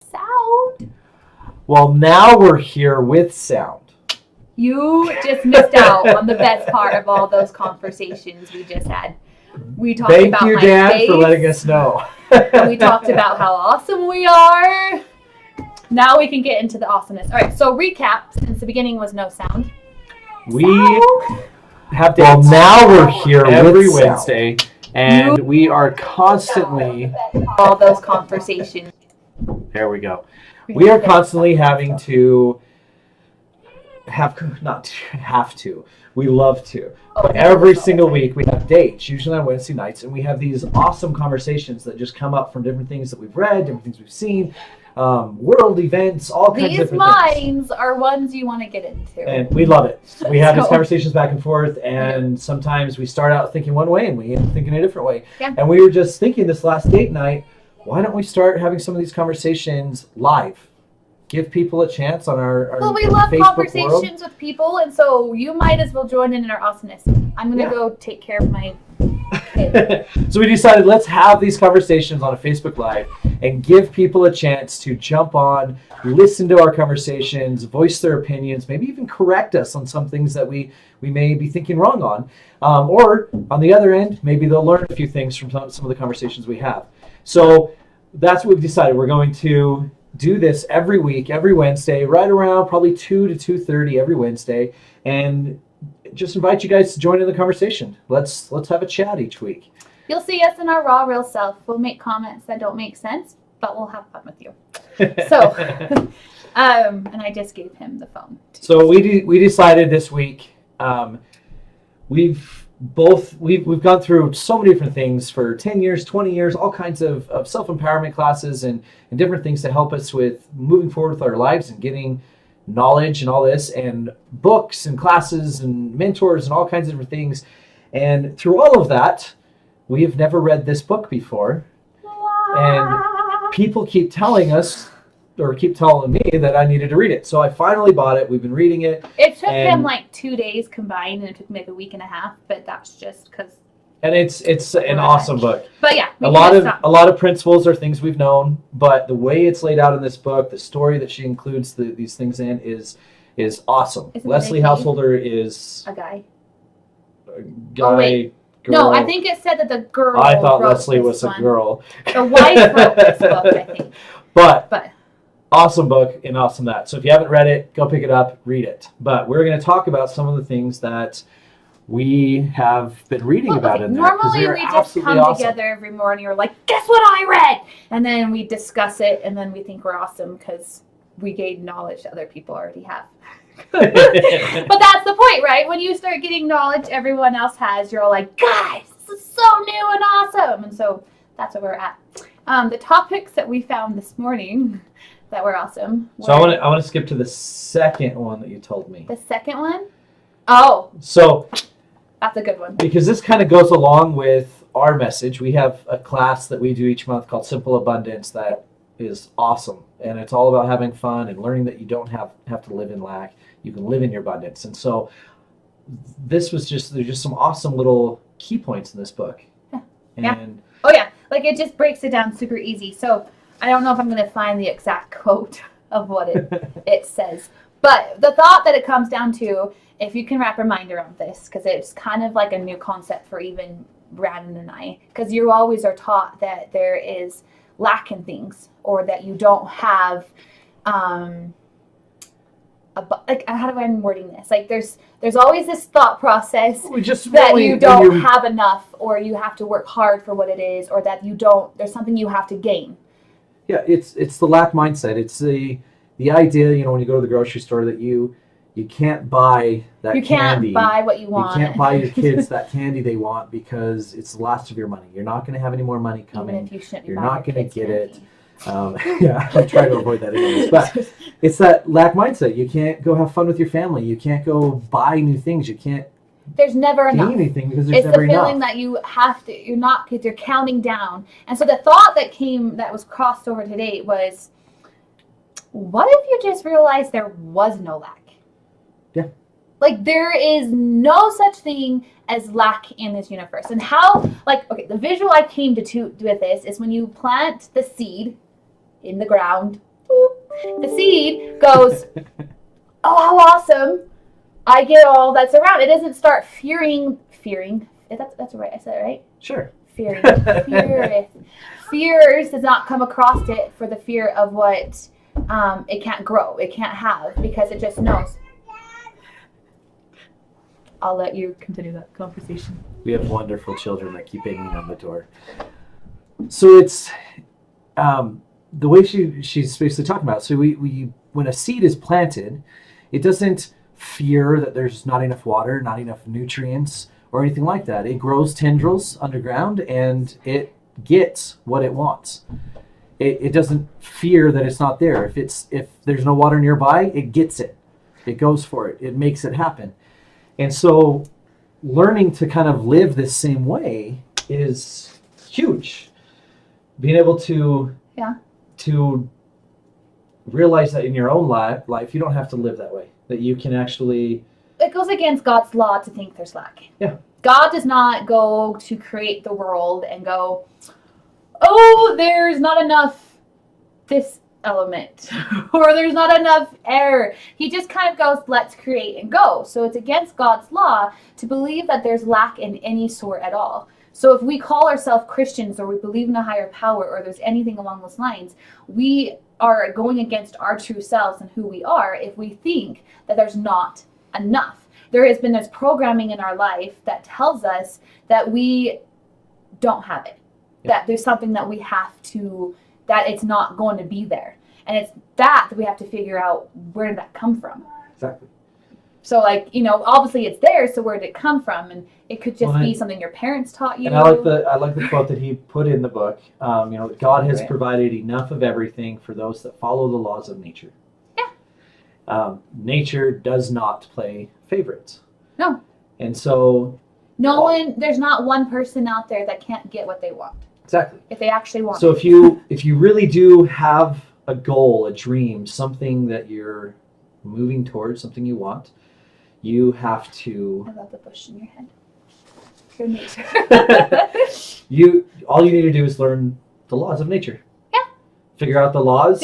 Sound. Well, now we're here with sound. You just missed out on the best part of all those conversations we just had. We talked about Thank you, Dan, for letting us know. And we talked about how awesome we are. Now we can get into the awesomeness. All right, so recap, since the beginning was no sound. We have dates. Well, now we're here every Wednesday, and we are constantly... all those conversations. There we go. We are constantly having to we love to. But every single week we have dates, usually on Wednesday nights, and we have these awesome conversations that just come up from different things that we've read, different things we've seen, world events, all kinds of different things. These minds are ones you want to get into. And we love it. We have these conversations back and forth, and sometimes we start out thinking one way and we end up thinking a different way. Yeah. And we were just thinking this last date night, why don't we start having some of these conversations live? Give people a chance on our Well, we love Facebook conversations with people, and so you might as well join in our awesomeness. I'm going to go take care of my kid. So we decided, let's have these conversations on a Facebook Live and give people a chance to jump on, listen to our conversations, voice their opinions, maybe even correct us on some things that we may be thinking wrong on. Or, on the other end, maybe they'll learn a few things from some of the conversations we have. So that's what we've decided. We're going to do this every week, every Wednesday, right around probably 2 to 2:30 every Wednesday, and just invite you guys to join in the conversation. Let's have a chat each week. You'll see us in our raw, real self. We'll make comments that don't make sense, but we'll have fun with you. So, and I just gave him the phone. So we decided this week, we've gone through so many different things for 10 years, 20 years, all kinds of self-empowerment classes and different things to help us with moving forward with our lives and getting knowledge and all this, and books and classes and mentors and all kinds of different things. And through all of that, we have never read this book before. And people keep telling us, or keep telling me, that I needed to read it. So I finally bought it. We've been reading it. It took him like 2 days combined, and it took me like a week and a half, but that's just because... And it's an awesome book. But yeah, a lot of principles are things we've known, but the way it's laid out in this book, the story that she includes these things in is awesome. Leslie Householder is a guy. Girl. No, I think it said that the girl. I thought Leslie was a girl. The wife wrote this book, I think. But awesome book and awesome that. So if you haven't read it, go pick it up, read it. But we're going to talk about some of the things that we have been reading about in there. Normally we just come together every morning. We're like, guess what I read? And then we discuss it, and then we think we're awesome because we gain knowledge that other people already have. But that's the point, right? When you start getting knowledge everyone else has, you're all like, guys, this is so new and awesome. And so that's where we're at. The topics that we found this morning that we're awesome. So I want to skip to the second one that you told me. The second one? Oh. So that's a good one. Because this kind of goes along with our message. We have a class that we do each month called Simple Abundance that is awesome. And it's all about having fun and learning that you don't have to live in lack. You can live in your abundance. And so there's just some awesome little key points in this book. Yeah. And oh yeah, like it just breaks it down super easy. So I don't know if I'm going to find the exact quote of what it says. But the thought that it comes down to, if you can wrap your mind around this, because it's kind of like a new concept for even Brandon and I, because you always are taught that there is lack in things, or that you don't have, like, how do I'm wording this? Like there's always this thought process that you don't have enough, or you have to work hard for what it is, or that there's something you have to gain. Yeah, it's the lack mindset. It's the idea, when you go to the grocery store, that you can't buy that candy. You can't buy what you want. You can't buy your kids that candy they want because it's the last of your money. You're not going to have any more money coming. Even if you shouldn't. You're not going to get it. Yeah, I try to avoid that anyways. But it's that lack mindset. You can't go have fun with your family. You can't go buy new things. You can't. There's never enough. Anything because there's never enough. It's the feeling that you have to. You're not, because you're counting down. And so the thought that was crossed over today was, what if you just realized there was no lack? Yeah. Like there is no such thing as lack in this universe. And how, the visual I came to with this is when you plant the seed in the ground, the seed goes, oh, how awesome. I get all that's around. It doesn't start fearing. That's right. I said it right? Sure. Fearing. Fears does not come across it for the fear of what it can't grow. It can't have, because it just knows. I'll let you continue that conversation. We have wonderful children that keep banging on the door. So it's the way she's basically talking about. So we when a seed is planted, it doesn't fear that there's not enough water, not enough nutrients, or anything like that. It grows tendrils underground and it gets what it wants. It doesn't fear that it's not there. If there's no water nearby, it gets it. It goes for it. It makes it happen. And so learning to kind of live this same way is huge. Being able to realize that in your own life, you don't have to live that way. That you can actually... It goes against God's law to think there's lack. Yeah. God does not go to create the world and go, oh, there's not enough this element, or there's not enough air. He just kind of goes, let's create and go. So it's against God's law to believe that there's lack in any sort at all. So if we call ourselves Christians, or we believe in a higher power, or there's anything along those lines, we are going against our true selves and who we are if we think that there's not enough. There has been this programming in our life that tells us that we don't have it, that there's something that we have to, that it's not going to be there. And it's that we have to figure out, where did that come from? Exactly. So obviously it's there, so where did it come from? And it could just be something your parents taught you. And I like the quote that he put in the book. God has provided enough of everything for those that follow the laws of nature. Yeah. Nature does not play favorites. No. And so there's not one person out there that can't get what they want. Exactly. If they actually want. So if you really do have a goal, a dream, something that you're moving towards, something you want, you have to... I love the bush in your head. Your nature. All you need to do is learn the laws of nature. Yeah. Figure out the laws,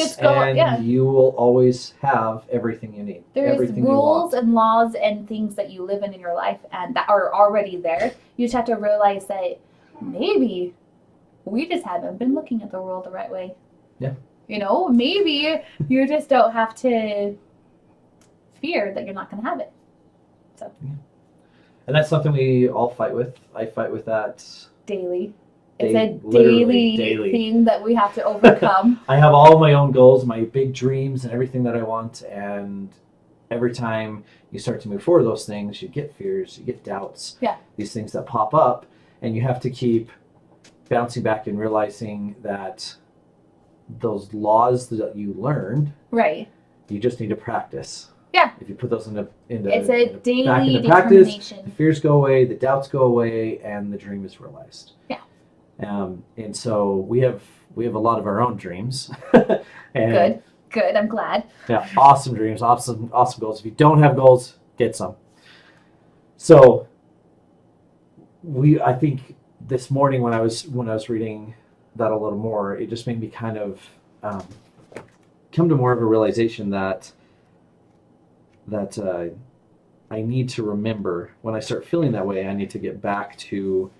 you will always have everything you need. There's rules and laws and things that you live in your life and that are already there. You just have to realize that maybe we just haven't been looking at the world the right way. Yeah. Maybe you just don't have to fear that you're not going to have it. So. Yeah. And that's something we all fight with. I fight with that daily. It's a daily thing that we have to overcome. I have all my own goals, my big dreams, and everything that I want. And every time you start to move forward those things, you get fears, you get doubts. Yeah. These things that pop up, and you have to keep bouncing back and realizing that those laws that you learned, right. You just need to practice. Yeah. If you put those into it's a daily back into determination. Practice, the fears go away, the doubts go away, and the dream is realized. Yeah. And so we have a lot of our own dreams. And Good. I'm glad. Yeah, awesome dreams, awesome goals. If you don't have goals, get some. So I think this morning when I was reading that a little more, it just made me kind of come to more of a realization that I need to remember when I start feeling that way. I need to get back to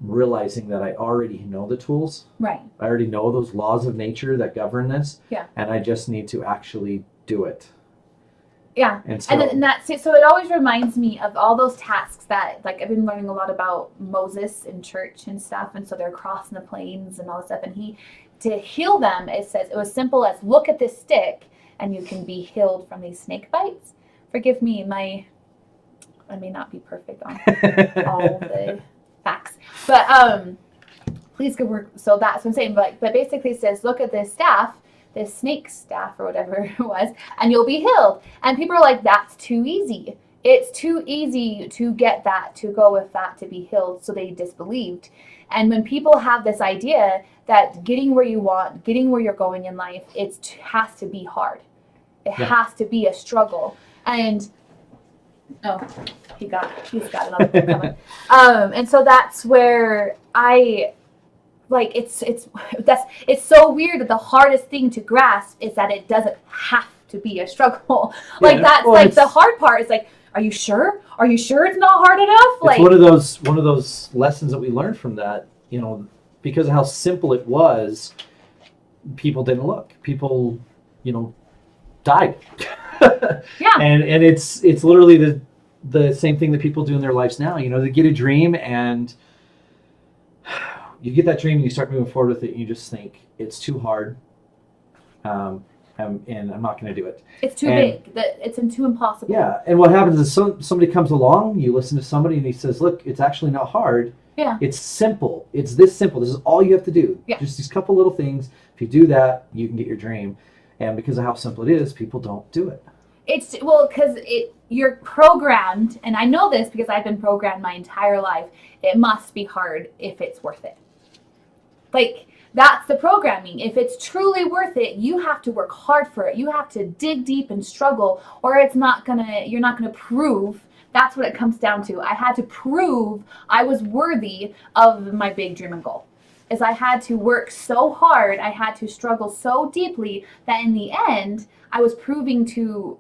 realizing that I already know the tools. Right. I already know those laws of nature that govern this. Yeah. And I just need to actually do it. Yeah. And that's it. So it always reminds me of all those tasks that, like, I've been learning a lot about Moses in church and stuff. And so they're crossing the plains and all this stuff. And to heal them, it says it was simple as look at this stick and you can be healed from these snake bites. Forgive me, I may not be perfect on all the facts, but please good work. So that's what I'm saying. But basically it says, look at this staff, this snake staff or whatever it was, and you'll be healed. And people are like, that's too easy. It's too easy to get that, to go with that, to be healed. So they disbelieved. And when people have this idea that getting where you want, getting where you're going in life, it has to be hard. It has to be a struggle. And he's got another thing coming. And so that's where it's so weird that the hardest thing to grasp is that it doesn't have to be a struggle. The hard part is like, are you sure? Are you sure it's not hard enough? It's one of those lessons that we learned from that, because of how simple it was, people didn't look. People, died. Yeah. And it's literally the same thing that people do in their lives now. They get a dream and you get that dream and you start moving forward with it and you just think it's too hard. And I'm not going to do it. It's too big. It's too impossible. Yeah. And what happens is somebody comes along, you listen to somebody and he says, look, it's actually not hard. Yeah. It's simple. It's this simple. This is all you have to do. Yeah. Just these couple little things. If you do that, you can get your dream. And because of how simple it is, people don't do it. Because you're programmed, and I know this because I've been programmed my entire life. It must be hard if it's worth it. That's the programming. If it's truly worth it, you have to work hard for it. You have to dig deep and struggle, or you're not gonna prove. That's what it comes down to. I had to prove I was worthy of my big dream and goal. Is I had to work so hard, I had to struggle so deeply that in the end, I was proving to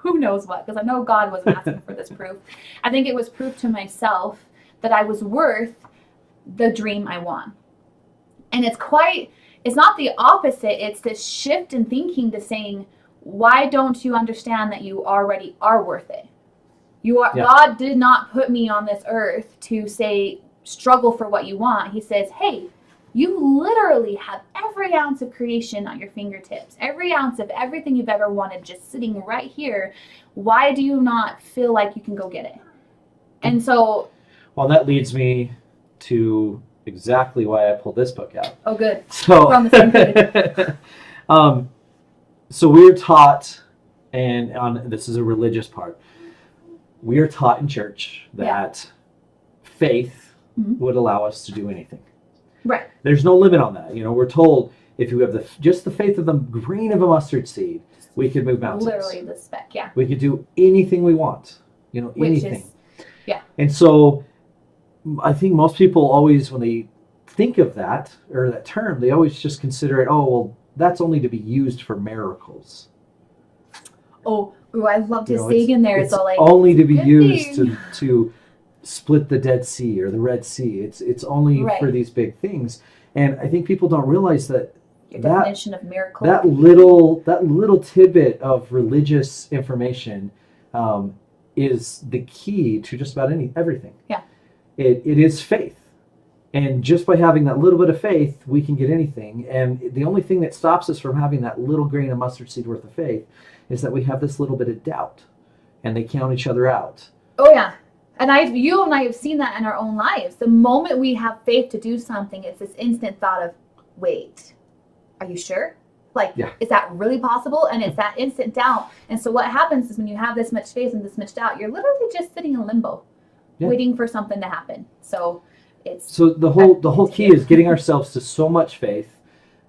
who knows what, because I know God wasn't asking for this proof. I think it was proof to myself that I was worth the dream I want. And it's not the opposite, it's this shift in thinking to saying, why don't you understand that you already are worth it? God did not put me on this earth to say, struggle for what you want. He says, hey, you literally have every ounce of creation at your fingertips, every ounce of everything you've ever wanted just sitting right here. Why do you not feel like you can go get it? And so... Well, that leads me to exactly why I pulled this book out. Oh, good. So, we're on the same page. So we're taught, and this is a religious part, we are taught in church that faith would allow us to do anything. Right. There's no limit on that. We're told if you have just the faith of the grain of a mustard seed, we could move mountains. Literally the speck, yeah. We could do anything we want. Anything. Yeah. And so I think most people always, when they think of that, or that term, they always just consider it, that's only to be used for miracles. Oh, I love to dig in there. It's only to be used to split the Dead Sea or the Red Sea. It's only for these big things. And I think people don't realize that your definition of miracle. That little tidbit of religious information is the key to just about everything. Yeah. It is faith. And just by having that little bit of faith, we can get anything. And the only thing that stops us from having that little grain of mustard seed worth of faith is that we have this little bit of doubt. And they count each other out. Oh, yeah. And you and I have seen that in our own lives. The moment we have faith to do something, it's this instant thought of, wait, are you sure? Like, is that really possible? And it's that instant doubt. And so what happens is when you have this much faith and this much doubt, you're literally just sitting in limbo, waiting for something to happen. So the whole key is getting ourselves to so much faith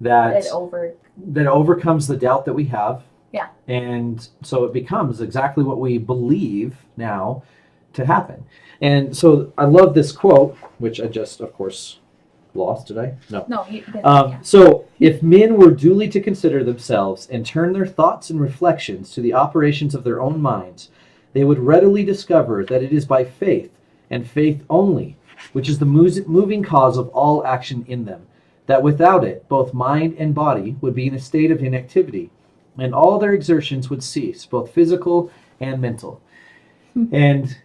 that overcomes the doubt that we have. Yeah. And so it becomes exactly what we believe now to happen. And so I love this quote, which I just, of course, lost. Did I? No, you didn't. So if men were duly to consider themselves and turn their thoughts and reflections to the operations of their own minds, they would readily discover that it is by faith, and faith only, which is the moving cause of all action in them, that without it both mind and body would be in a state of inactivity, and all their exertions would cease, both physical and mental. And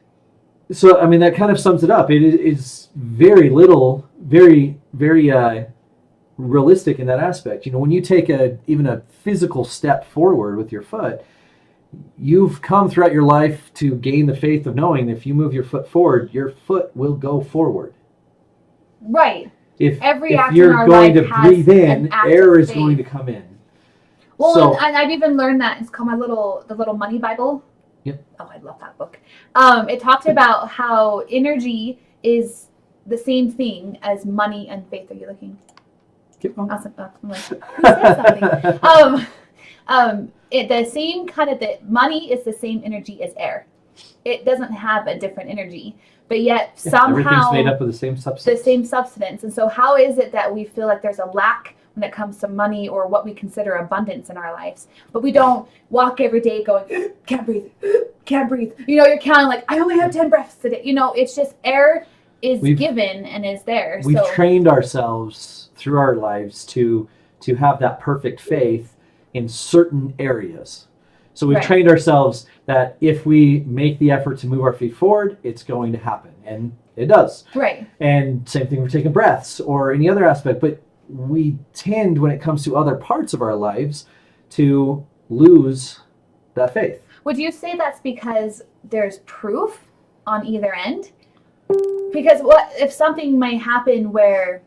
so, I mean, that kind of sums it up. It is very realistic in that aspect. You know, when you take even a physical step forward with your foot, you've come throughout your life to gain the faith of knowing that if you move your foot forward, your foot will go forward. Right. If action you're in our going life to breathe in, air is faith. going to come in. Well, and I've even learned that. It's called the little money Bible. Yep. Oh, I love that book. It talked about how energy is the same thing as money and faith. Are you looking? Keep going. Awesome. Oh, I'm like, who said something? The same kind of money is the same energy as air. It doesn't have a different energy, but yet somehow everything's made up of the same substance. And so how is it that we feel like there's a lack when it comes to money or what we consider abundance in our lives, but we don't walk every day going, can't breathe. You know, you're counting like, I only have 10 breaths today. You know, it's just air is given and is there. We've trained ourselves through our lives to have that perfect faith in certain areas. So we've trained ourselves that if we make the effort to move our feet forward, it's going to happen. And it does. Right. And same thing for taking breaths or any other aspect. But we tend, when it comes to other parts of our lives, to lose that faith. Would you say that's because there's proof on either end? Because what if something might happen where,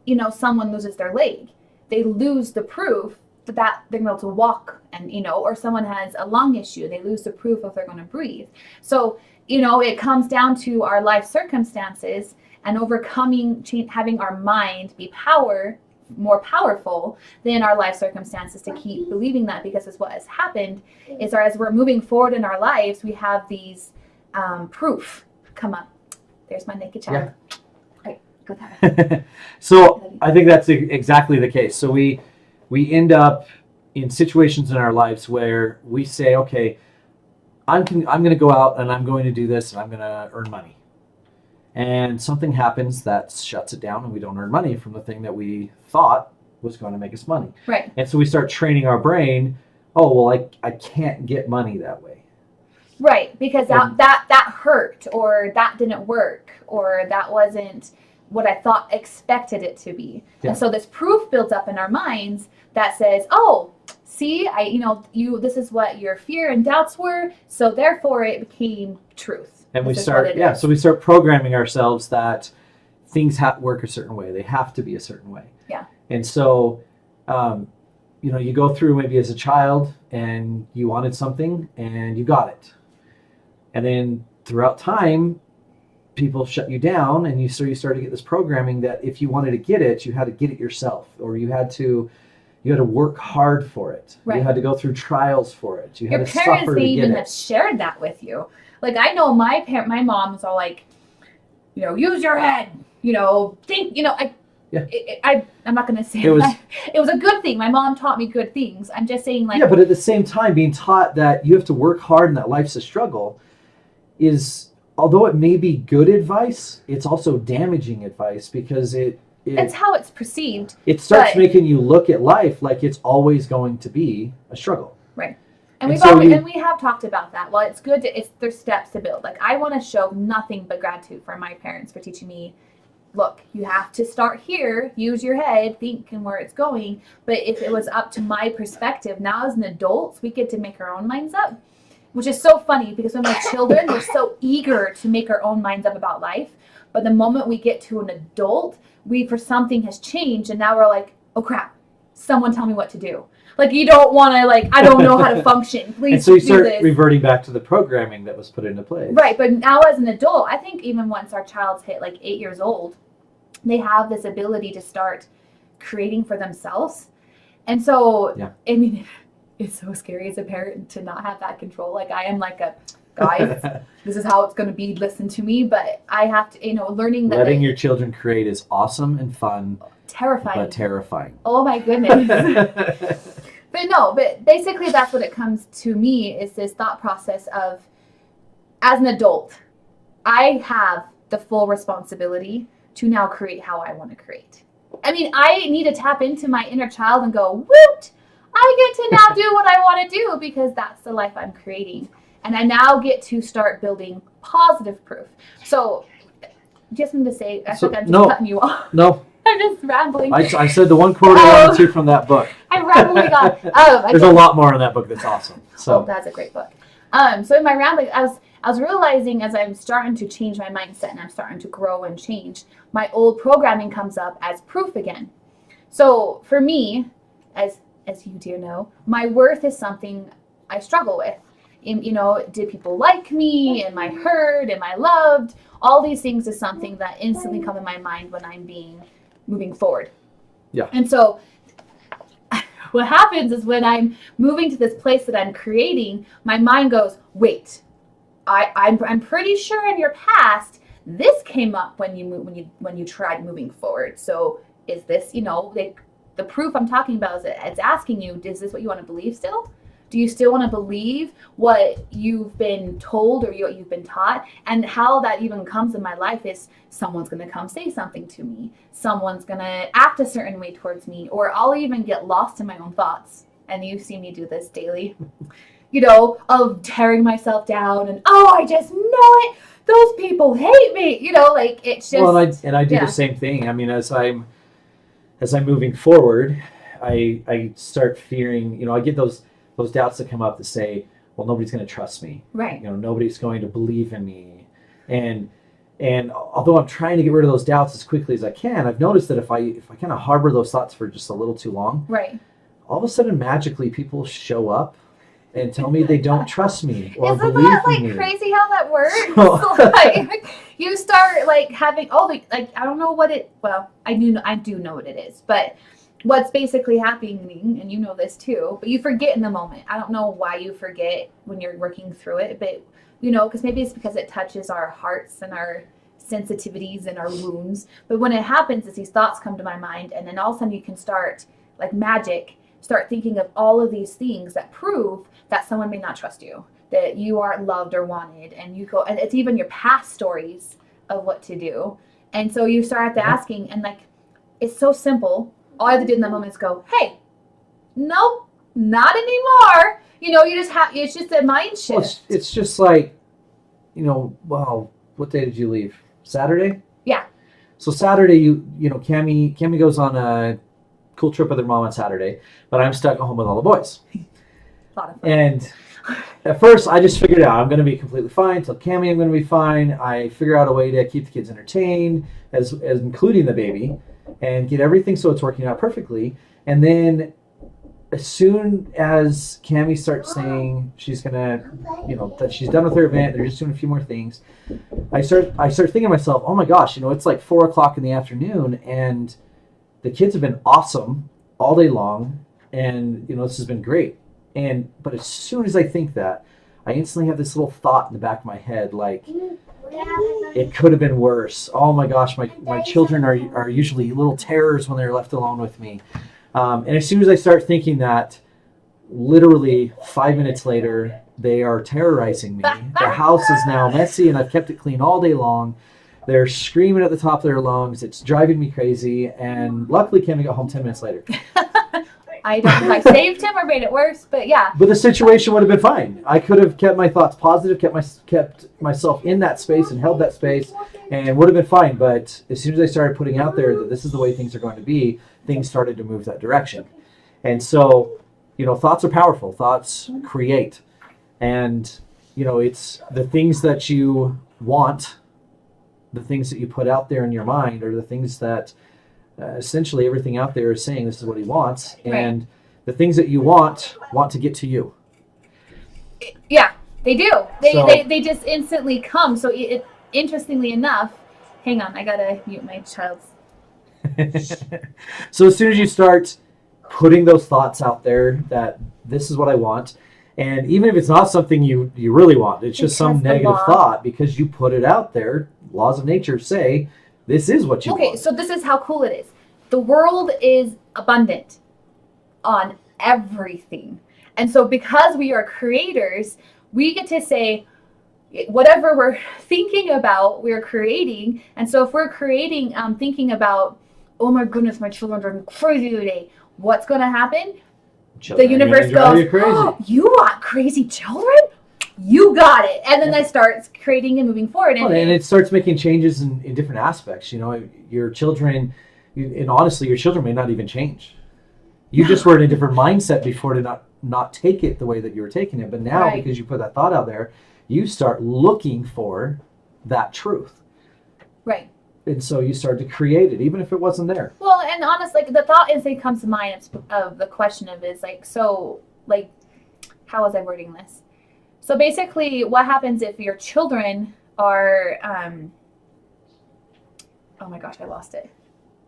you know, someone loses their leg, they lose the proof that they're able to walk, and, you know, or someone has a lung issue, they lose the proof if they're going to breathe. So, you know, it comes down to our life circumstances and overcoming, having our mind be more powerful than our life circumstances to keep believing that, because it's what has happened is as we're moving forward in our lives, we have these proof come up. There's my naked child. Yeah. Right, go that. So I think that's exactly the case. So we end up in situations in our lives where we say, okay, I'm going to go out and I'm going to do this and I'm going to earn money. And something happens that shuts it down and we don't earn money from the thing that we thought was going to make us money. Right. And so we start training our brain, oh, well, I can't get money that way. Right, because that hurt, or that didn't work, or that wasn't what I expected it to be. Yeah. And so this proof builds up in our minds that says, oh, see, this is what your fear and doubts were, so therefore it became truth. And we start programming ourselves that things work a certain way. They have to be a certain way. Yeah. And so, you go through maybe as a child and you wanted something and you got it. And then throughout time, people shut you down, and you start to get this programming that if you wanted to get it, you had to get it yourself, or you had to work hard for it. Right. You had to go through trials for it. You had to suffer to get it. Your parents may even have shared that with you. Like, I know my mom was all like, use your head, think, I'm not going to say that. It was a good thing. My mom taught me good things. I'm just saying, like... Yeah, but at the same time, being taught that you have to work hard and that life's a struggle is, although it may be good advice, it's also damaging advice, because it's how it's perceived. It starts making you look at life like it's always going to be a struggle. Right. And we have talked about that. Well, it's good there's steps to build. Like, I want to show nothing but gratitude for my parents for teaching me, look, you have to start here, use your head, think and where it's going. But if it was up to my perspective, now as an adult, we get to make our own minds up. which is so funny because when we're children, we're so eager to make our own minds up about life. But the moment we get to an adult, something has changed, and now we're like, oh crap, someone tell me what to do. Like, you don't want to, like, I don't know how to function. Please and so you start this. reverting back to the programming that was put into place. Right, but now as an adult, I think even once our child's hit like 8 years old, they have this ability to start creating for themselves. And so, yeah. I mean, it's so scary as a parent to not have that control. Like, I am like guys, this is how it's going to be, listen to me. But I have to, learning that. Letting your children create is awesome and fun. Terrifying. But terrifying. Oh my goodness. But basically that's what it comes to me, is this thought process of, as an adult, I have the full responsibility to now create how I want to create. I mean, I need to tap into my inner child and go, woot, I get to now do what I want to do, because that's the life I'm creating. And I now get to start building positive proof. So, just something to say, I think I'm just cutting you off. No. I'm just rambling. I said the one quote I wanted to from that book. I'm rambling on. There's a lot more in that book that's awesome. So that's a great book. So in my rambling, I was realizing, as I'm starting to change my mindset and I'm starting to grow and change, my old programming comes up as proof again. So for me, as you do know, my worth is something I struggle with. Did people like me? Am I heard? Am I loved? All these things is something that instantly come in my mind when I'm moving forward. Yeah. And so what happens is, when I'm moving to this place that I'm creating, my mind goes, wait, I'm pretty sure in your past this came up when you tried moving forward. So is this, the proof I'm talking about, it's asking you, is this what you want to believe still? Do you still want to believe what you've been told or what you've been taught? And how that even comes in my life is, someone's going to come say something to me. Someone's going to act a certain way towards me. Or I'll even get lost in my own thoughts. And you see me do this daily. Of tearing myself down and, I just know it. Those people hate me. It's just. Well, and I do the same thing. I mean, as I'm moving forward, I start fearing, I get those doubts that come up that say, well, nobody's going to trust me. Right. Nobody's going to believe in me. And although I'm trying to get rid of those doubts as quickly as I can, I've noticed that if I kind of harbor those thoughts for just a little too long, right, all of a sudden magically people show up and tell me they don't trust me or Isn't believe that in me. Crazy how that works? So, you start having I don't know what it. Well, I do know what it is, but. What's basically happening, and you know this too, but you forget in the moment. I don't know why you forget when you're working through it, but because maybe it's because it touches our hearts and our sensitivities and our wounds. But when it happens, is these thoughts come to my mind, and then all of a sudden you can start, like magic, start thinking of all of these things that prove that someone may not trust you, that you aren't loved or wanted, and you go, and it's even your past stories of what to do. And so you start asking, and it's so simple. All I have to do in that moment is go, hey, nope, not anymore. You just have, it's just a mind shift. Well, it's just like, well, what day did you leave? Saturday? Yeah. So Saturday, Kamie goes on a cool trip with her mom on Saturday, but I'm stuck at home with all the boys. A lot of fun. And at first, I just figured out I'm going to be completely fine. Tell Kamie I'm going to be fine. I figure out a way to keep the kids entertained, as including the baby, and get everything so it's working out perfectly. And then as soon as Kamie starts saying she's gonna, that she's done with her event, they're just doing a few more things, I start thinking to myself, oh my gosh, it's like 4:00 in the afternoon, and the kids have been awesome all day long, and this has been great. But as soon as I think that, I instantly have this little thought in the back of my head, like, it could have been worse. Oh my gosh, my children are usually little terrors when they're left alone with me. And as soon as I start thinking that, literally 5 minutes later, they are terrorizing me. The house is now messy, and I've kept it clean all day long. They're screaming at the top of their lungs. It's driving me crazy. And luckily, Kamie got home 10 minutes later. I don't know if I saved him or made it worse, but yeah. But the situation would have been fine. I could have kept my thoughts positive, kept myself in that space and held that space, and would have been fine. But as soon as I started putting out there that this is the way things are going to be, things started to move that direction. And so, thoughts are powerful. Thoughts create. And it's the things that you want, the things that you put out there in your mind, are the things that essentially everything out there is saying this is what he wants, and the things that you want to get to you. Yeah, they do. They just instantly come. So interestingly enough, hang on, I gotta mute my child's. So as soon as you start putting those thoughts out there that this is what I want, and even if it's not something you really want, it's just some negative thought, because you put it out there, laws of nature say this is what you want. Okay, so this is how cool it is. The world is abundant on everything. And so because we are creators, we get to say whatever we're thinking about, we're creating. And so if we're creating, thinking about, oh my goodness, my children are crazy today, what's going to happen? The universe goes, oh, you want crazy children? You got it. And then that starts creating and moving forward. And it starts making changes in different aspects. Your children, and honestly, your children may not even change. You just were in a different mindset before to not take it the way that you were taking it. But now, because you put that thought out there, you start looking for that truth. Right. And so you start to create it, even if it wasn't there. Well, and honestly, the thought instantly comes to mind of the question of is how was I wording this? So basically, what happens if your children are, oh my gosh, I lost it.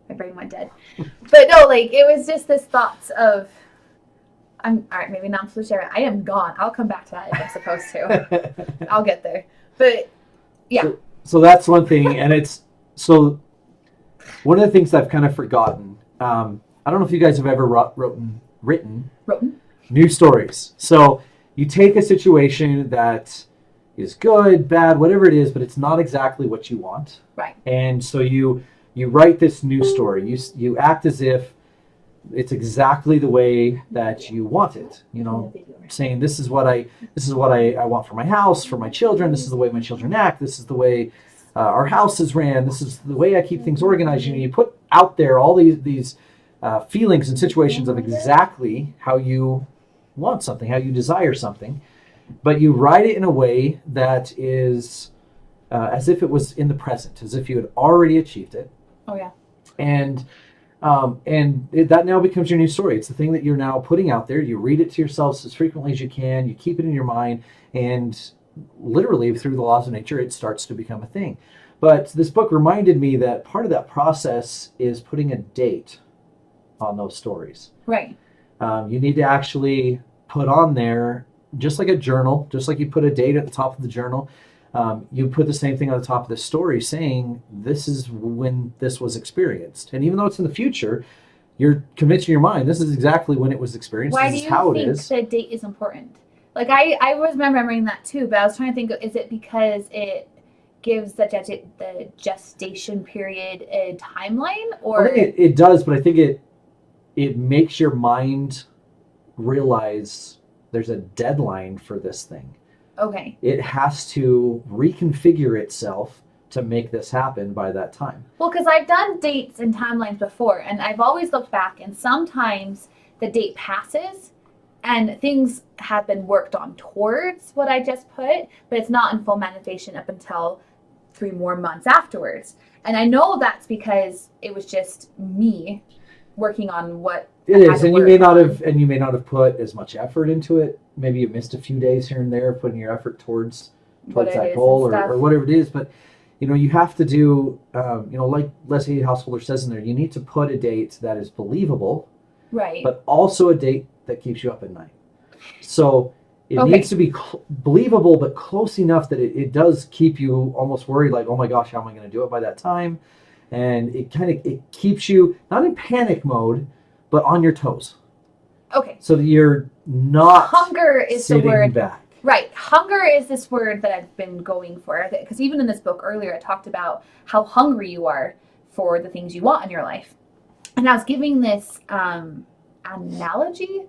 My brain went dead. But no, it was just this thoughts of, all right, maybe not supposed to share it. I am gone. I'll come back to that if I'm supposed to. I'll get there. But yeah. So that's one thing. And so one of the things I've kind of forgotten, I don't know if you guys have ever written new stories. So you take a situation that is good, bad, whatever it is, but it's not exactly what you want. Right. And so you write this new story. You act as if it's exactly the way that you want it. Saying this is what I want for my house, for my children. This is the way my children act. This is the way our house is ran. This is the way I keep things organized. You put out there all these feelings and situations of exactly how you want something, how you desire something, but you write it in a way that is as if it was in the present, as if you had already achieved it. Oh yeah. And that now becomes your new story. It's the thing that you're now putting out there. You read it to yourselves as frequently as you can. You keep it in your mind, and literally through the laws of nature, it starts to become a thing. But this book reminded me that part of that process is putting a date on those stories. Right. You need to actually put on there, just like a journal, just like you put a date at the top of the journal, you put the same thing on the top of the story saying this is when this was experienced. And even though it's in the future, you're convinced in your mind this is exactly when it was experienced. Why do you think the date is important? I was remembering that too, but I was trying to think, is it because it gives the gestation period a timeline? Or I think it does, but I think it makes your mind realize there's a deadline for this thing. Okay. It has to reconfigure itself to make this happen by that time. Well, because I've done dates and timelines before, and I've always looked back, and sometimes the date passes and things have been worked on towards what I just put, but it's not in full manifestation up until 3 more months afterwards. And I know that's because it was just me working on what it is, and you may not have put as much effort into it. Maybe you missed a few days here and there putting your effort towards that goal or whatever it is. But you have to do like Leslie Householder says in there, you need to put a date that is believable, right? But also a date that keeps you up at night. So it needs to be believable, but close enough that it does keep you almost worried, like, oh my gosh, how am I going to do it by that time? And it keeps you not in panic mode, but on your toes. Okay. So that you're not hunger is the word back. Right. Hunger is this word that I've been going for, because even in this book earlier, I talked about how hungry you are for the things you want in your life. And I was giving this analogy.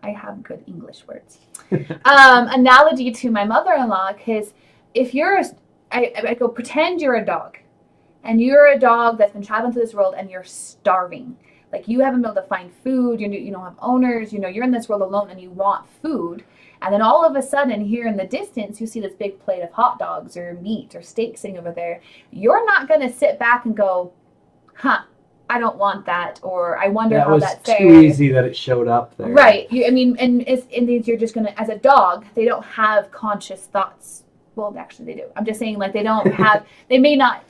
I have good English words. Analogy to my mother-in-law, because if I go, pretend you're a dog, and you're a dog that's been traveling through this world and you're starving. Like, you haven't been able to find food, you don't have owners, you're in this world alone and you want food. And then all of a sudden, here in the distance, you see this big plate of hot dogs or meat or steak sitting over there. You're not going to sit back and go, huh, I don't want that, or I wonder how that's there. That was too easy that it showed up there. Right. You're just going to, as a dog, they don't have conscious thoughts. Well, actually, they do. I'm just saying, like, they don't have, they may not,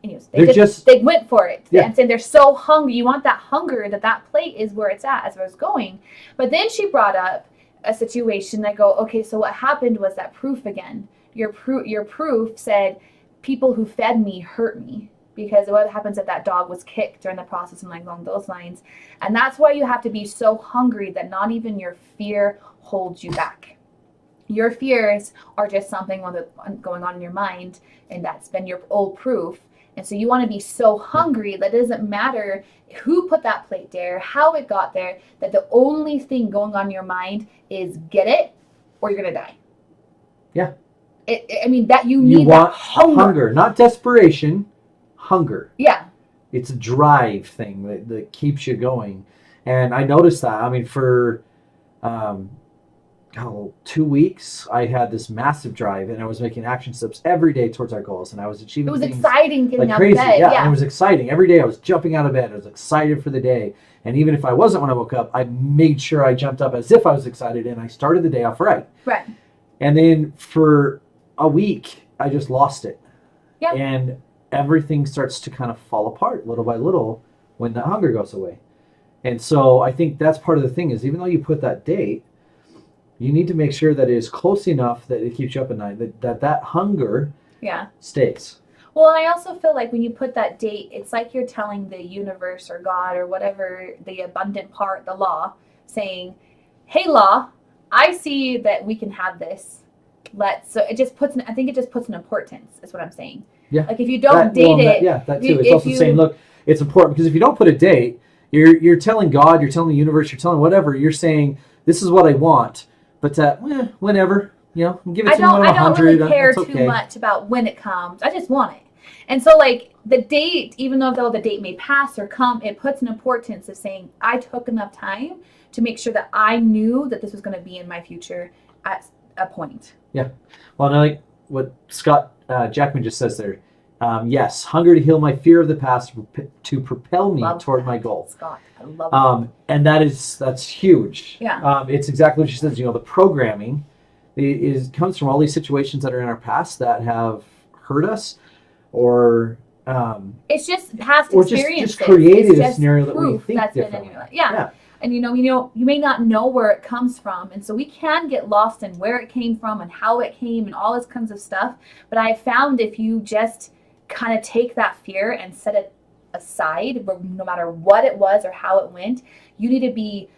anyways, they went for it. Yeah. And they're so hungry. You want that hunger, that plate is where it's at as I was going. But then she brought up a situation that go, okay, so what happened was that proof again. Your proof said people who fed me hurt me, because what happens if that dog was kicked during the process and like along those lines. And that's why you have to be so hungry that not even your fear holds you back. Your fears are just something going on in your mind, and that's been your old proof. And so you want to be so hungry that it doesn't matter who put that plate there, how it got there, that the only thing going on in your mind is get it or you're going to die. Yeah. That you need want that hunger. Not desperation, hunger. Yeah. It's a drive thing that keeps you going. And I noticed that. I mean, for 2 weeks, I had this massive drive, and I was making action steps every day towards our goals, and I was achieving. It was things exciting getting like out crazy. of bed. Yeah, and it was exciting. Every day I was jumping out of bed. I was excited for the day. And even if I wasn't when I woke up, I made sure I jumped up as if I was excited, and I started the day off right. Right. And then for a week, I just lost it. Yeah. And everything starts to kind of fall apart little by little when the hunger goes away. And so I think that's part of the thing is, even though you put that date, you need to make sure that it is close enough that it keeps you up at night, that hunger stays. Well, I also feel like when you put that date, it's like you're telling the universe or God or whatever, the abundant part, the law, saying, hey, law, I see that we can have this. So it just puts, I think it just puts an importance, is what I'm saying. Yeah. Like if you don't date it. That too. It's also saying, look, it's important, because if you don't put a date, you're telling God, you're telling the universe, you're telling whatever, you're saying, this is what I want. But whenever, give it to me when I'm 100. I don't really care okay. too much about when it comes. I just want it. And so, like, the date, even though the date may pass or come, it puts an importance of saying, I took enough time to make sure that I knew that this was going to be in my future at a point. Yeah. Well, and I like what Scott Jackman just says there. Yes, hunger to heal my fear of the past to propel me toward my goal. Scott, I love that. And that's huge. Yeah. It's exactly what she says. The programming comes from all these situations that are in our past that have hurt us, or it's just past or experiences. just created a scenario that we think that's differently. been in your life. Yeah. And you may not know where it comes from, and so we can get lost in where it came from and how it came and all this kinds of stuff. But I found if you just kind of take that fear and set it aside, no matter what it was or how it went, you need to be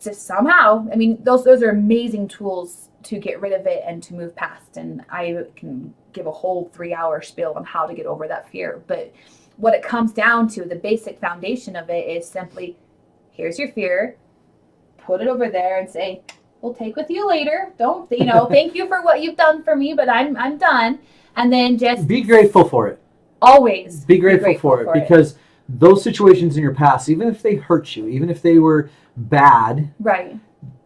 just somehow. I mean, those are amazing tools to get rid of it and to move past. And I can give a whole 3-hour spiel on how to get over that fear. But what it comes down to, the basic foundation of it is simply, here's your fear, put it over there and say, we'll take with you later. Don't, thank you for what you've done for me, but I'm done. And then just be grateful for it. Always be grateful for it, because those situations in your past, even if they hurt you, even if they were bad, right,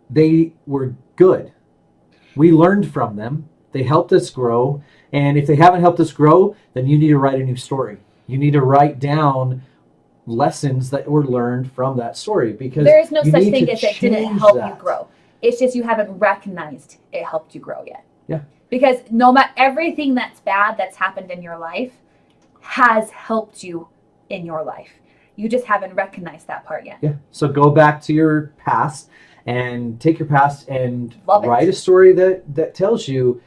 they were good. We learned from them. They helped us grow. And if they haven't helped us grow, then you need to write a new story. You need to write down lessons that were learned from that story, because there is no such thing as it didn't help that. You grow. It's just you haven't recognized it helped you grow yet. Yeah. Because no matter everything that's bad that's happened in your life has helped you in your life. You just haven't recognized that part yet. Yeah. So go back to your past and take your past and Love write it. a story that tells you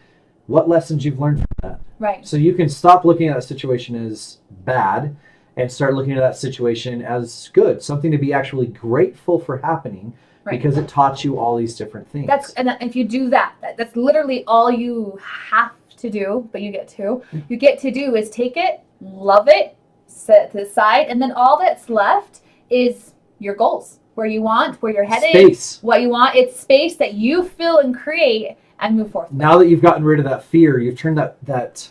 what lessons you've learned from that. Right. So you can stop looking at that situation as bad and start looking at that situation as good, something to be actually grateful for happening. Right. Because it taught you all these different things. And if you do that's literally all you have to do, but you get to do is take it, love it, set it to the side, and then all that's left is your goals, where you're headed, space. What you want. It's space that you fill and create and move forward. Now that you've gotten rid of that fear, you've turned that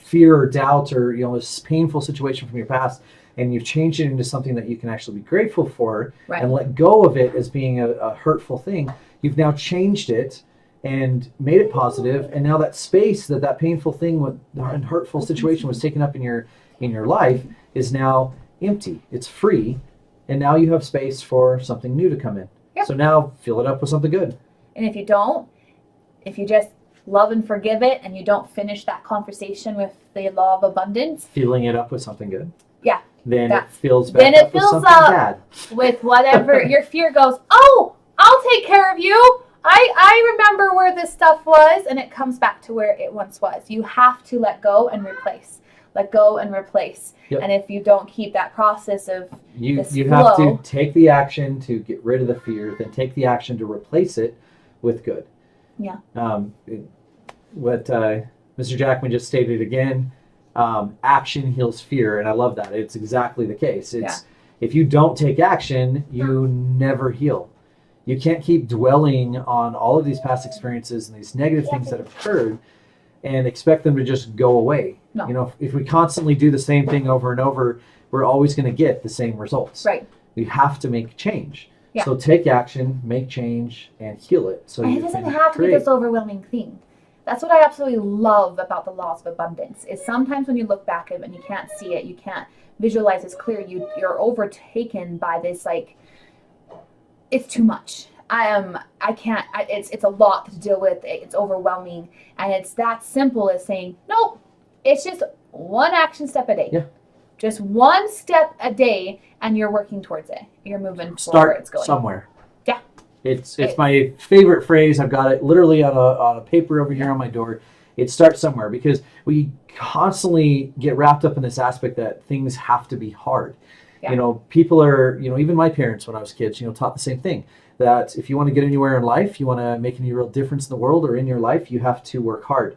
fear or doubt or this painful situation from your past, and you've changed it into something that you can actually be grateful for, right, and let go of it as being a hurtful thing. You've now changed it and made it positive, and now that space that painful thing and hurtful situation was taken up in your life is now empty. It's free, and now you have space for something new to come in. Yep. So now fill it up with something good. And if you just love and forgive it, and you don't finish that conversation with the law of abundance, Filling it up with something good. Yeah. Then it fills back then it up with fills something up bad. with whatever your fear goes. Oh, I'll take care of you. I remember where this stuff was, and it comes back to where it once was. You have to let go and replace. Let go and replace. Yep. And if you don't keep that process of you this have flow, to take the action to get rid of the fear, then take the action to replace it with good. Yeah. What Mr. Jackman just stated again, action heals fear, and I love that. It's exactly the case. If you don't take action, you never heal. You can't keep dwelling on all of these past experiences and these negative things that have occurred and expect them to just go away. No. You know, if we constantly do the same thing over and over, we're always going to get the same results. Right. We have to make change. Yeah. So take action, make change, and heal it. So and it doesn't have to be this overwhelming thing. That's what I absolutely love about the laws of abundance, is sometimes when you look back at it and you can't see it, you can't visualize as clear, you're overtaken by this, like, it's too much. I can't, it's a lot to deal with. It's overwhelming. And it's that simple as saying, nope, it's just one action step a day. Yeah. Just one step a day, and you're working towards it. You're moving forward. It's going somewhere. Yeah. It's my favorite phrase. I've got it literally on a paper over here on my door. It starts somewhere, because we constantly get wrapped up in this aspect that things have to be hard. Yeah. You know, people are, even my parents when I was kids, taught the same thing, that if you want to get anywhere in life, you want to make any real difference in the world or in your life, you have to work hard.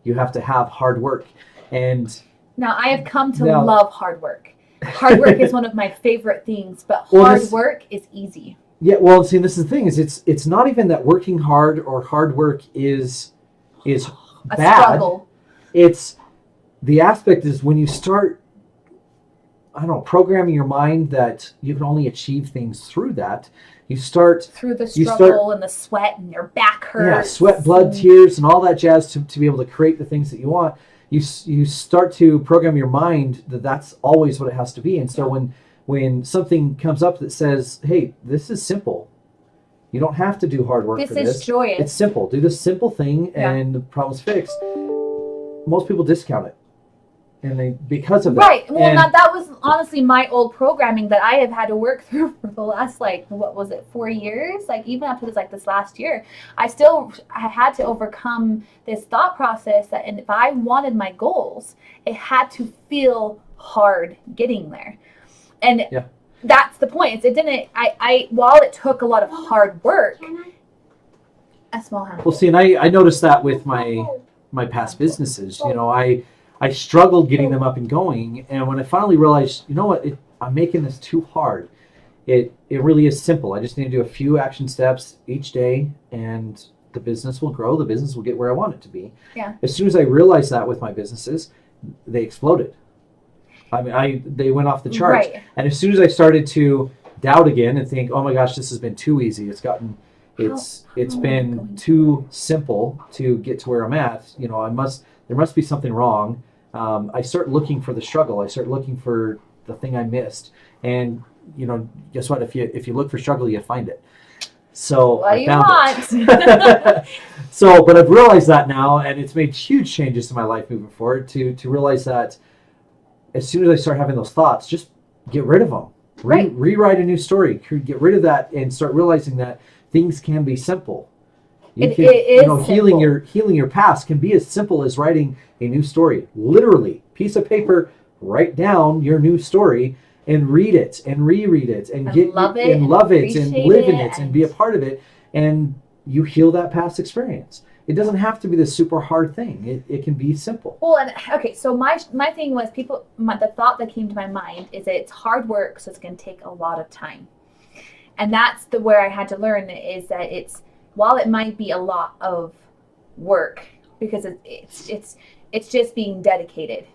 You have to have hard work. And now I have come to love hard work. Hard work is one of my favorite things, but hard work is easy. Yeah, well, see, this is the thing, is it's not even that working hard or hard work is a bad. Struggle. It's the aspect is when you start, programming your mind that you can only achieve things through that. You start through the struggle and the sweat, and your back hurts. Yeah, sweat, blood, tears, and all that jazz to be able to create the things that you want. You start to program your mind that that's always what it has to be. And so when something comes up that says, hey, this is simple. You don't have to do hard work for this. This is joyous. It's simple. Do this simple thing and the problem's fixed. Most people discount it. And because of that. Right. Well, that was honestly my old programming that I have had to work through for the last, 4 years? Even up to this last year. I had to overcome this thought process that, and if I wanted my goals, it had to feel hard getting there. And that's the point. It didn't, while it took a lot of hard work, a small handful. Well, see, and I noticed that with my past businesses. I struggled getting them up and going, and when I finally realized, I'm making this too hard. It really is simple. I just need to do a few action steps each day, and the business will grow. The business will get where I want it to be. Yeah. As soon as I realized that with my businesses, they exploded. They went off the charts. Right. And as soon as I started to doubt again and think, oh my gosh, this has been too easy. It's been too simple to get to where I'm at. There must be something wrong. I start looking for the struggle. I start looking for the thing I missed. And, guess what? If you look for struggle, you find it. So what do you want? But I've realized that now, and it's made huge changes to my life moving forward to realize that as soon as I start having those thoughts, just get rid of them. Right. Rewrite a new story. Get rid of that and start realizing that things can be simple. It is healing your past can be as simple as writing a new story. Literally, piece of paper, write down your new story and read it and reread it and love it and live in it and be a part of it, and you heal that past experience. It doesn't have to be this super hard thing. It can be simple. Well, and okay, so my thing was the thought that came to my mind is that it's hard work, so it's going to take a lot of time, and that's where I had to learn is that while it might be a lot of work, because it's just being dedicated.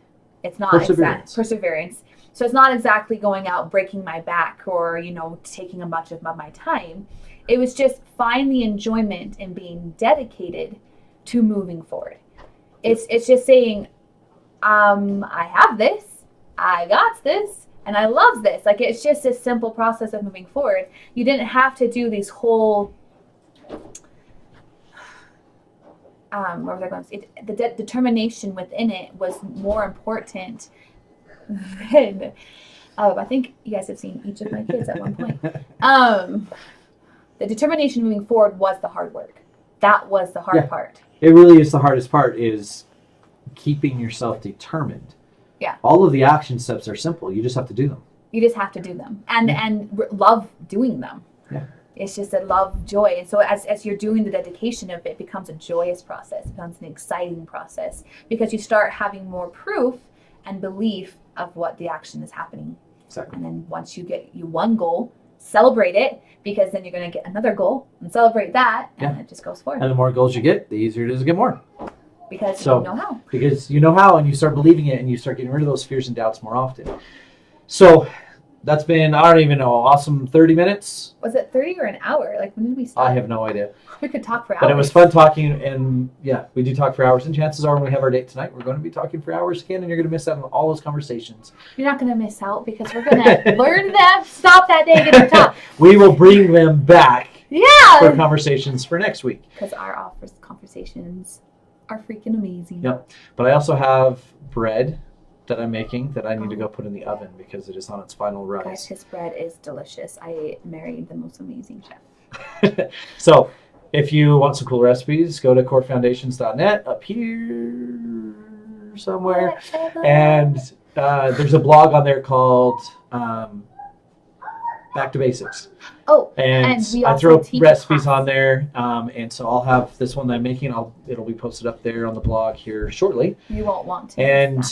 It's not perseverance. So it's not exactly going out breaking my back or taking a bunch of my time. It was just find the enjoyment in being dedicated to moving forward. It's just saying, I have this, I got this, and I love this. Like, it's just a simple process of moving forward. You didn't have to do these whole, where was I going? The determination within it was more important than, I think you guys have seen each of my kids at one point. The determination moving forward was the hard work. That was the hard part. It really is the hardest part, is keeping yourself determined. Yeah. All of the action steps are simple. You just have to do them. You just have to do them and love doing them. Yeah. It's just a love, joy. And so as you're doing the dedication of it, it becomes a joyous process. It becomes an exciting process because you start having more proof and belief of what the action is happening. Exactly. And then once you get one goal, celebrate it, because then you're going to get another goal and celebrate that, and it just goes forward. And the more goals you get, the easier it is to get more. Because you know how. Because you know how, and you start believing it, and you start getting rid of those fears and doubts more often. So that's been, I don't even know, awesome 30 minutes. Was it 30 or an hour? Like, when did we start? I have no idea. We could talk for hours. But it was fun talking, and yeah, we do talk for hours. And chances are when we have our date tonight, we're going to be talking for hours again, and you're going to miss out on all those conversations. You're not going to miss out, because we're going to learn them, stop that day, get to talk. We will bring them back for conversations for next week. Because our conversations are freaking amazing. Yep. But I also have bread that I'm making that I need to go put in the oven because it is on its final rise. Guys, his bread is delicious. I married the most amazing chef. So if you want some cool recipes, go to corefoundations.net up here somewhere. And there's a blog on there called Back to Basics. Oh, and we I throw teach recipes on there, and so I'll have this one that I'm making. It'll be posted up there on the blog here shortly. You won't want to. And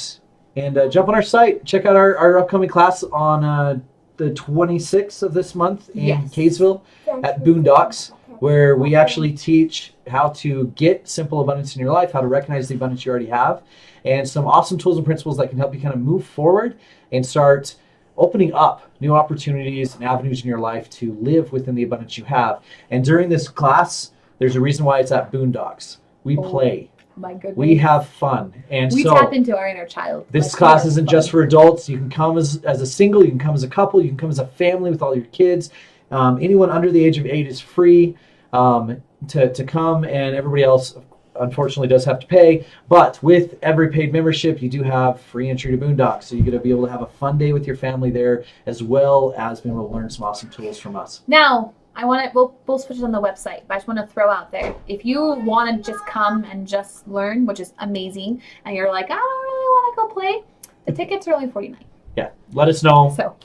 jump on our site. Check out our upcoming class on the 26th of this month in Kaysville at Boondocks, where we actually teach how to get simple abundance in your life, how to recognize the abundance you already have, and some awesome tools and principles that can help you kind of move forward and start opening up new opportunities and avenues in your life to live within the abundance you have. And during this class, there's a reason why it's at Boondocks. We play. My goodness. We have fun. And we tap into our inner child. This class isn't just for adults. You can come as a single, you can come as a couple, you can come as a family with all your kids. Anyone under the age of 8 is free to come, and everybody else unfortunately does have to pay. But with every paid membership, you do have free entry to Boondocks. So you're going to be able to have a fun day with your family there, as well as being able to learn some awesome tools from us. Now, we'll switch it on the website, but I just want to throw out there, if you want to just come and just learn, which is amazing, and you're like, I don't really want to go play, the tickets are only $49. Yeah, let us know. So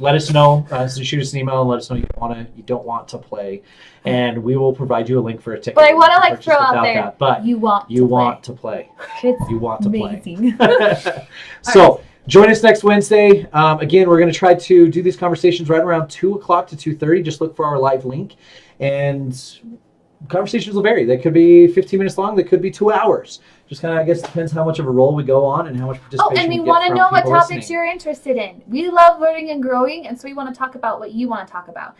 Shoot us an email and let us know you don't want to play, and we will provide you a link for a ticket. But I want to throw out there, but you want to play. It's you want to amazing. Play. So join us next Wednesday. Again, we're going to try to do these conversations right around 2:00 to 2:30. Just look for our live link, and conversations will vary. They could be 15 minutes long. They could be 2 hours. Just kind of, I guess, depends how much of a role we go on and how much participation and we get want to from know what people topics listening. you're interested in. We love learning and growing, and so we want to talk about what you want to talk about.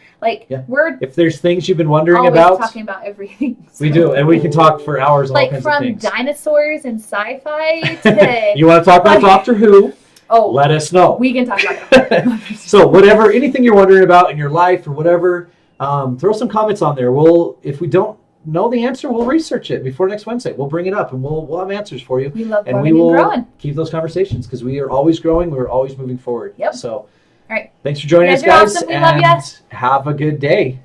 We're if there's things you've been wondering always about, talking about everything. So. We do, and we can talk for hours on all kinds of things. From dinosaurs and sci-fi to you want to talk about Doctor Who? Oh, let us know. We can talk about it. So anything you're wondering about in your life or whatever, throw some comments on there. If we don't know the answer, we'll research it before next Wednesday. We'll bring it up and we'll have answers for you. We love and we will keep those conversations because we are always growing. We're always moving forward. Yep. So, all right. Thanks for joining us, guys. Awesome. We love you. Have a good day.